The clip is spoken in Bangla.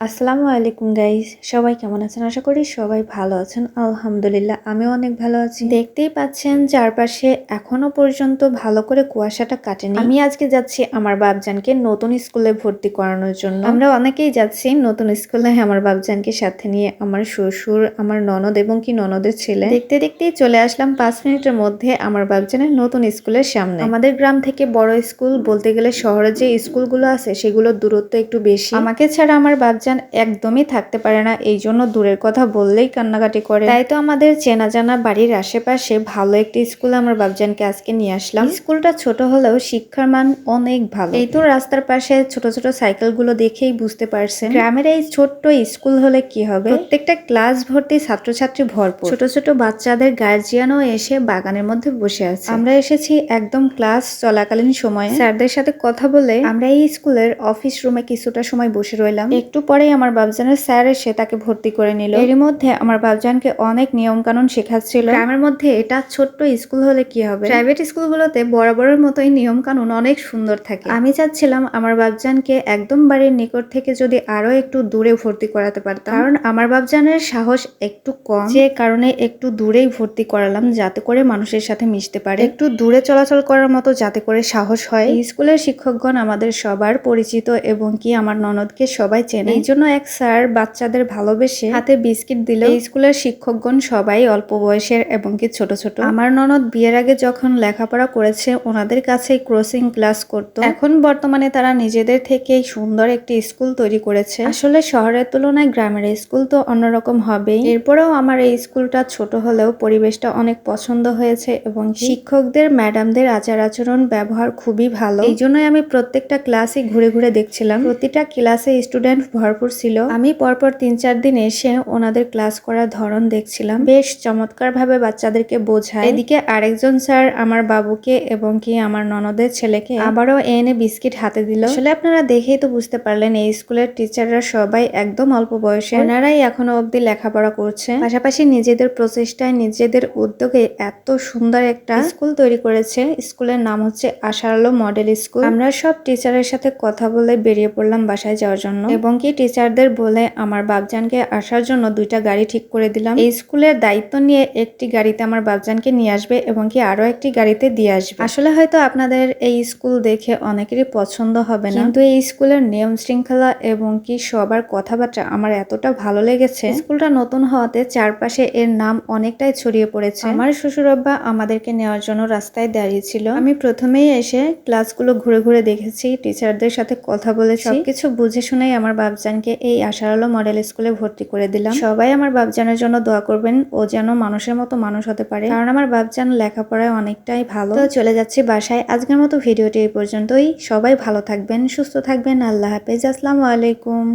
আসসালামু আলাইকুম গাইস, সবাই কেমন আছেন? আশা করি সবাই ভালো আছেন। আলহামদুলিল্লাহ আমিও অনেক ভালো আছি। দেখতেই পাচ্ছেন চারপাশে এখনো পর্যন্ত ভালো করে কুয়াশাটা কাটেনি। আমি আজকে যাচ্ছি আমার বাবজানকে নতুন স্কুলে ভর্তি করানোর জন্য। আমরা অনেকেই যাচ্ছি নতুন স্কুলে আমার বাবজানকে সাথে নিয়ে। আমার শ্বশুর, আমার ননদ এবং কি ননদের ছেলে। দেখতে দেখতেই চলে আসলাম 5 মিনিটের মধ্যে আমার বাবজানের নতুন স্কুলের সামনে। আমাদের গ্রাম থেকে বড় স্কুল বলতে গেলে শহরে যে স্কুলগুলো আছে সেগুলোর দূরত্ব একটু বেশি। আমাকে ছাড়া আমার বাবজান একদমই থাকতে পারে না, এই জন্য দূরের কথা বললেই কান্নাকাটি করে। তাই তো আমাদের চেনা জানা বাড়ির আশেপাশে ভালো একটি স্কুলে আমার বাবজানকে আজকে নিয়ে আসলাম। স্কুলটা ছোট হলেও শিক্ষার মান অনেক ভালো। এই তো রাস্তার পাশে ছোট ছোট সাইকেল গুলো দেখেই বুঝতে পারছেন গ্রামের এই ছোট্ট স্কুল হলে কি হবে। প্রত্যেকটা ক্লাস ভর্তি ছাত্রছাত্রী ভরপুর। ছোট ছোট বাচ্চাদের গার্জিয়ানও এসে বাগানের মধ্যে বসে আছে। আমরা এসেছি একদম ক্লাস চলাকালীন সময়ে। স্যারদের সাথে কথা বলে আমরা এই স্কুলের অফিস রুমে কিছুটা সময় বসে রইলাম। একটু পরেই আমার বাবজানের স্যার এসে তাকে ভর্তি করে নিল। এর মধ্যে আমার বাবজানকে অনেক নিয়ম কানুন শেখাচ্ছিল। গ্রামের মধ্যে এটা ছোট্ট স্কুল হলে কি হবে, প্রাইভেট স্কুলগুলোতে বরাবরের মতোই নিয়ম কানুন অনেক সুন্দর থাকে। আমি চাচ্ছিলাম আমার বাবজানকে একদম বাড়ির নিকট থেকে যদি আরো একটু দূরে ভর্তি করাতে পারতাম, কারণ আমার বাবজানের সাহস একটু কম, যে কারণে একটু দূরেই ভর্তি করালাম, যাতে করে মানুষের সাথে মিশতে পারে, একটু দূরে চলাচল করার মতো যাতে করে সাহস হয়। এই স্কুলের শিক্ষকগণ আমাদের সবার পরিচিত এবং কি আমার ননদকে সবাই চেনে। এই জন্য এক স্যার বাচ্চাদের ভালোবেসে হাতে বিস্কিট দিল। এই স্কুলের শিক্ষকগণ সবাই অল্প বয়সের এবং কি ছোট ছোট। আমার ননদ বিয়ের আগে যখন লেখাপড়া করেছে ওনাদের কাছেই ক্রসিং ক্লাস করতো। এখন বর্তমানে তারা নিজেদের থেকেই সুন্দর একটি স্কুল তৈরি করেছে। আসলে শহরের তুলনায় গ্রামের স্কুল তো অন্যরকম হবেই। এরপরেও আমার এই স্কুলটা ছোট হলেও পরিবেশটা অনেক পছন্দ হয়েছে এবং শিক্ষকদের ম্যাডামদের আচার আচরণ ব্যবহার খুবই ভালো। এই জন্যই আমি প্রত্যেকটা ক্লাসে ঘুরে ঘুরে দেখছিলাম। প্রতিটা ক্লাসে স্টুডেন্ট ভরপুর ছিল। আমি পরপর 3-4 দিন এসে ওনাদের ক্লাস করার ধরন দেখছিলাম। বেশ চমৎকার ভাবে বাচ্চাদেরকে বোঝায়। এদিকে আরেকজন স্যার আমার বাবুকে এবং কি আমার ননদের ছেলেকে আবারও এনে বিস্কিট হাতে দিল। আসলে আপনারা দেখেই তো বুঝতে পারলেন এই স্কুলের টিচাররা সবাই একদম অল্প বয়সে। ওনারাই এখনো অব্দি লেখাপড়া করছে, পাশাপাশি নিজেদের প্রচেষ্টায় নিজেদের উদ্যোগে এত সুন্দর একটা স্কুল তৈরি করেছে। স্কুলের নাম হচ্ছে আশার আলো মডেল স্কুল। আমরা সব টিচারের সাথে কথা বলে বেরিয়ে পড়লাম বাসায় যাওয়ার জন্য এবং কি টিচারদের বলে আমার বাবজানকে আসার জন্য 2টা গাড়ি ঠিক করে দিলাম। এই স্কুলের দায়িত্ব নিয়ে একটি গাড়িতে আমার বাবজানকে নিয়ে আসবে এবং কি আরো একটি গাড়িতে দিয়ে আসবে। আসলে হয়তো আপনাদের এই স্কুল দেখে অনেকেরই পছন্দ হবে না, কিন্তু এই স্কুলের নিয়ম শৃঙ্খলা এবং কি সবার কথাবার্তা আমার এতটা ভালো লেগেছে। স্কুলটা নতুন হওয়াতে চারপাশে এর নাম অনেকটাই ছড়িয়ে পড়েছে। আমার শ্বশুর আব্বা আমাদেরকে নেওয়ার জন্য রাস্তায় দাঁড়িয়েছিল। আমি প্রথমেই এসে ক্লাসগুলো ঘুরে ঘুরে দেখেছি, টিচারদের সাথে কথা বলেছি, সবকিছু বুঝে শুনেই আমার বাবজানকে এই আশার আলো মডেল স্কুলে ভর্তি করে দিলাম। সবাই আমার বাবজানের জন্য দোয়া করবেন, ও যেন মানুষের মতো মানুষ হতে পারে, কারণ আমার বাবজান লেখাপড়ায় অনেকটাই ভালো। তো চলে যাচ্ছি বাসায়। আজকের মতো ভিডিওটি এই পর্যন্তই। সবাই ভালো থাকবেন, সুস্থ থাকবেন। আল্লাহ হাফেজ। আসসালামু আলাইকুম।